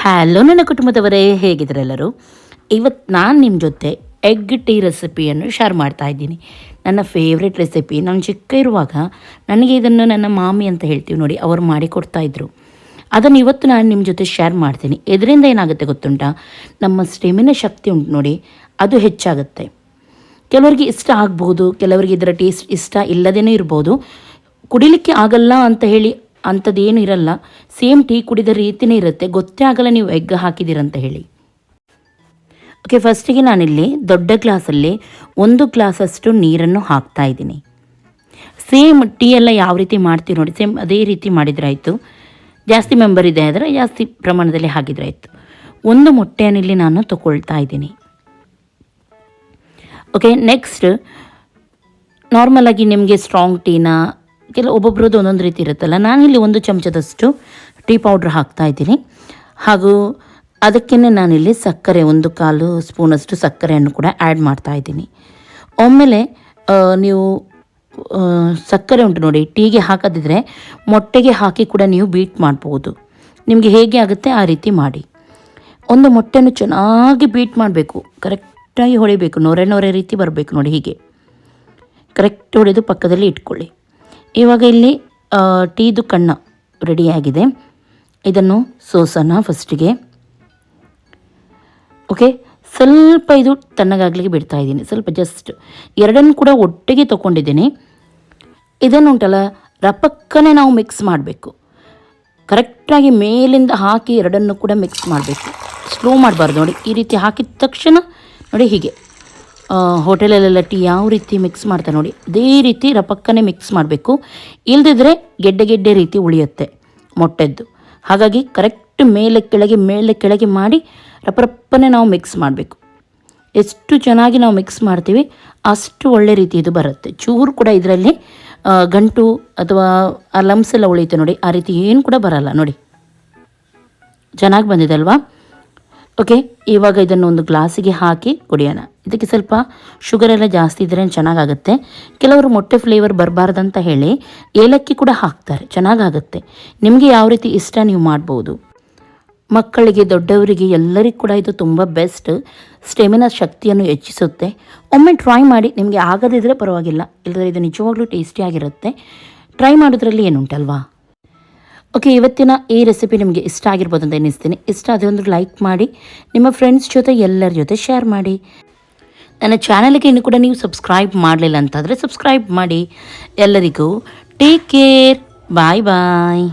Hello ನನ್ನ ಕುಟುಂಬದವರೇ, ಹೇಗಿದ್ರೆಲ್ಲರೂ? ಇವತ್ತು ನಾನು ನಿಮ್ಮ ಜೊತೆ ಎಗ್ ಟೀ ರೆಸಿಪಿಯನ್ನು ಶೇರ್ ಮಾಡ್ತಾ ಇದ್ದೀನಿ. ನನ್ನ ಫೇವ್ರೆಟ್ ರೆಸಿಪಿ. ನಾನು ಚಿಕ್ಕ ಇರುವಾಗ ನನಗೆ ಇದನ್ನು ನನ್ನ ಮಾಮಿ ಅಂತ ಹೇಳ್ತೀವಿ ನೋಡಿ, ಅವರು ಮಾಡಿಕೊಡ್ತಾಯಿದ್ರು. ಅದನ್ನು ಇವತ್ತು ನಾನು ನಿಮ್ಮ ಜೊತೆ ಶೇರ್ ಮಾಡ್ತೀನಿ. ಇದರಿಂದ ಏನಾಗುತ್ತೆ ಗೊತ್ತುಂಟಾ, ನಮ್ಮ ಸ್ಟೆಮಿನ ಶಕ್ತಿ ಉಂಟು ನೋಡಿ, ಅದು ಹೆಚ್ಚಾಗುತ್ತೆ. ಕೆಲವರಿಗೆ ಇಷ್ಟ ಆಗ್ಬೋದು, ಕೆಲವರಿಗೆ ಇದರ ಟೇಸ್ಟ್ ಇಷ್ಟ ಇಲ್ಲದೇ ಇರ್ಬೋದು. ಕುಡಿಲಿಕ್ಕೆ ಆಗಲ್ಲ ಅಂತ ಹೇಳಿ ಅಂಥದ್ದೇನು ಇರಲ್ಲ. ಸೇಮ್ ಟೀ ಕುಡಿದ ರೀತಿಯೇ ಇರುತ್ತೆ. ಗೊತ್ತೇ ಆಗಲ್ಲ ನೀವು ಎಗ್ ಹಾಕಿದ್ದೀರಂತ ಹೇಳಿ. ಓಕೆ, ಫಸ್ಟಿಗೆ ನಾನಿಲ್ಲಿ ದೊಡ್ಡ ಗ್ಲಾಸಲ್ಲಿ 1 ಗ್ಲಾಸಷ್ಟು ನೀರನ್ನು ಹಾಕ್ತಾ ಇದ್ದೀನಿ. ಸೇಮ್ ಟೀ ಎಲ್ಲ ಯಾವ ರೀತಿ ಮಾಡ್ತೀವಿ ನೋಡಿ, ಸೇಮ್ ಅದೇ ರೀತಿ ಮಾಡಿದ್ರಾಯಿತು. ಜಾಸ್ತಿ ಮೆಂಬರ್ ಇದೆ ಆದರೆ ಜಾಸ್ತಿ ಪ್ರಮಾಣದಲ್ಲಿ ಹಾಕಿದ್ರಾಯಿತು. 1 ಮೊಟ್ಟೆಯನ್ನಿಲ್ಲಿ ನಾನು ತಗೊಳ್ತಾ ಇದ್ದೀನಿ. ಓಕೆ, ನೆಕ್ಸ್ಟ್ ನಾರ್ಮಲಾಗಿ ನಿಮಗೆ ಸ್ಟ್ರಾಂಗ್ ಟೀನ ಒಬ್ಬೊಬ್ರದ್ದು ಒಂದೊಂದು ರೀತಿ ಇರುತ್ತಲ್ಲ. ನಾನಿಲ್ಲಿ 1 ಚಮಚದಷ್ಟು ಟೀ ಪೌಡ್ರ್ ಹಾಕ್ತಾಯಿದ್ದೀನಿ. ಹಾಗೂ ಅದಕ್ಕೇ ನಾನಿಲ್ಲಿ ಸಕ್ಕರೆ 1/4 ಸ್ಪೂನಷ್ಟು ಸಕ್ಕರೆಯನ್ನು ಕೂಡ ಆ್ಯಡ್ ಮಾಡ್ತಾಯಿದ್ದೀನಿ. ಒಮ್ಮೆಲೆ ನೀವು ಸಕ್ಕರೆ ಉಂಟು ನೋಡಿ, ಟೀಗೆ ಹಾಕದಿದ್ದರೆ ಮೊಟ್ಟೆಗೆ ಹಾಕಿ ಕೂಡ ನೀವು ಬೀಟ್ ಮಾಡ್ಬೋದು. ನಿಮಗೆ ಹೇಗೆ ಆಗುತ್ತೆ ಆ ರೀತಿ ಮಾಡಿ. 1 ಮೊಟ್ಟೆಯನ್ನು ಚೆನ್ನಾಗಿ ಬೀಟ್ ಮಾಡಬೇಕು, ಕರೆಕ್ಟಾಗಿ ಹೊಡಿಬೇಕು, ನೊರೆ ರೀತಿ ಬರಬೇಕು ನೋಡಿ. ಹೀಗೆ ಕರೆಕ್ಟ್ ಹೊಡೆದು ಪಕ್ಕದಲ್ಲಿ ಇಟ್ಕೊಳ್ಳಿ. ಇವಾಗ ಇಲ್ಲಿ ಟೀದು ಕಣ್ಣ ರೆಡಿಯಾಗಿದೆ. ಇದನ್ನು ಸೋಸೋಣ ಫಸ್ಟಿಗೆ. ಓಕೆ, ಸ್ವಲ್ಪ ಇದು ತಣ್ಣಗಾಗಲಿಕ್ಕೆ ಬಿಡ್ತಾ ಇದ್ದೀನಿ. ಸ್ವಲ್ಪ ಜಸ್ಟ್ 2 ಕೂಡ ಒಟ್ಟಿಗೆ ತೊಗೊಂಡಿದ್ದೀನಿ. ಇದನ್ನು ಉಂಟಲ್ಲ, ರಪಕ್ಕನೆ ನಾವು ಮಿಕ್ಸ್ ಮಾಡಬೇಕು. ಕರೆಕ್ಟಾಗಿ ಮೇಲಿಂದ ಹಾಕಿ 2 ಕೂಡ ಮಿಕ್ಸ್ ಮಾಡಬೇಕು. ಸ್ಲೋ ಮಾಡಬಾರ್ದು ನೋಡಿ. ಈ ರೀತಿ ಹಾಕಿದ ತಕ್ಷಣ ನೋಡಿ, ಹೀಗೆ ಹೋಟೆಲಲ್ಲೆಲ್ಲ ಟೀ ಯಾವ ರೀತಿ ಮಿಕ್ಸ್ ಮಾಡ್ತಾರೆ ನೋಡಿ, ಅದೇ ರೀತಿ ರಪಕ್ಕನೆ ಮಿಕ್ಸ್ ಮಾಡಬೇಕು. ಇಲ್ಲದಿದ್ದರೆ ಗೆಡ್ಡೆ ರೀತಿ ಉಳಿಯುತ್ತೆ ಮೊಟ್ಟೆದ್ದು. ಹಾಗಾಗಿ ಕರೆಕ್ಟ್ ಮೇಲೆ ಕೆಳಗೆ ಮಾಡಿ ರಪ್ಪರಪ್ಪನೆ ನಾವು ಮಿಕ್ಸ್ ಮಾಡಬೇಕು. ಎಷ್ಟು ಚೆನ್ನಾಗಿ ನಾವು ಮಿಕ್ಸ್ ಮಾಡ್ತೀವಿ ಅಷ್ಟು ಒಳ್ಳೆ ರೀತಿ ಇದು ಬರುತ್ತೆ. ಚೂರು ಕೂಡ ಇದರಲ್ಲಿ ಗಂಟು ಅಥವಾ ಆ ಲಮ್ಸ್ ಎಲ್ಲ ಉಳಿಯುತ್ತೆ ನೋಡಿ, ಆ ರೀತಿ ಏನು ಕೂಡ ಬರಲ್ಲ ನೋಡಿ. ಚೆನ್ನಾಗಿ ಬಂದಿದೆ ಅಲ್ವಾ? ಓಕೆ, ಇವಾಗ ಇದನ್ನು 1 ಗ್ಲಾಸಿಗೆ ಹಾಕಿ ಕುಡಿಯೋಣ. ಇದಕ್ಕೆ ಸ್ವಲ್ಪ ಶುಗರೆಲ್ಲ ಜಾಸ್ತಿ ಇದ್ದರೆ ಚೆನ್ನಾಗಾಗುತ್ತೆ. ಕೆಲವರು ಮೊಟ್ಟೆ ಫ್ಲೇವರ್ ಬರಬಾರ್ದಂತ ಹೇಳಿ ಏಲಕ್ಕಿ ಕೂಡ ಹಾಕ್ತಾರೆ, ಚೆನ್ನಾಗಾಗುತ್ತೆ. ನಿಮಗೆ ಯಾವ ರೀತಿ ಇಷ್ಟ ನೀವು ಮಾಡ್ಬೋದು. ಮಕ್ಕಳಿಗೆ, ದೊಡ್ಡವರಿಗೆ, ಎಲ್ಲರಿಗೂ ಕೂಡ ಇದು ತುಂಬ ಬೆಸ್ಟ್. ಸ್ಟೆಮಿನಾ ಶಕ್ತಿಯನ್ನು ಹೆಚ್ಚಿಸುತ್ತೆ. ಒಮ್ಮೆ ಟ್ರೈ ಮಾಡಿ. ನಿಮಗೆ ಆಗದಿದ್ದರೆ ಪರವಾಗಿಲ್ಲ, ಇಲ್ಲದ್ರೆ ಇದು ನಿಜವಾಗ್ಲೂ ಟೇಸ್ಟಿಯಾಗಿರುತ್ತೆ. ಟ್ರೈ ಮಾಡೋದ್ರಲ್ಲಿ ಏನುಂಟಲ್ವಾ? ಓಕೆ, ಇವತ್ತಿನ ಈ ರೆಸಿಪಿ ನಿಮಗೆ ಇಷ್ಟ ಆಗಿರ್ಬೋದು ಅಂತ ಎನಿಸ್ತೀನಿ. ಇಷ್ಟ ಆದರೆ ಒಂದು ಲೈಕ್ ಮಾಡಿ, ನಿಮ್ಮ ಫ್ರೆಂಡ್ಸ್ ಜೊತೆ ಎಲ್ಲರ ಜೊತೆ ಶೇರ್ ಮಾಡಿ. ನನ್ನ ಚಾನಲ್ಗೆ ಇನ್ನೂ ಕೂಡ ನೀವು ಸಬ್ಸ್ಕ್ರೈಬ್ ಮಾಡಲಿಲ್ಲ ಅಂತಾದರೆ ಸಬ್ಸ್ಕ್ರೈಬ್ ಮಾಡಿ. ಎಲ್ಲರಿಗೂ ಟೇಕ್ ಕೇರ್, ಬಾಯ್ ಬಾಯ್.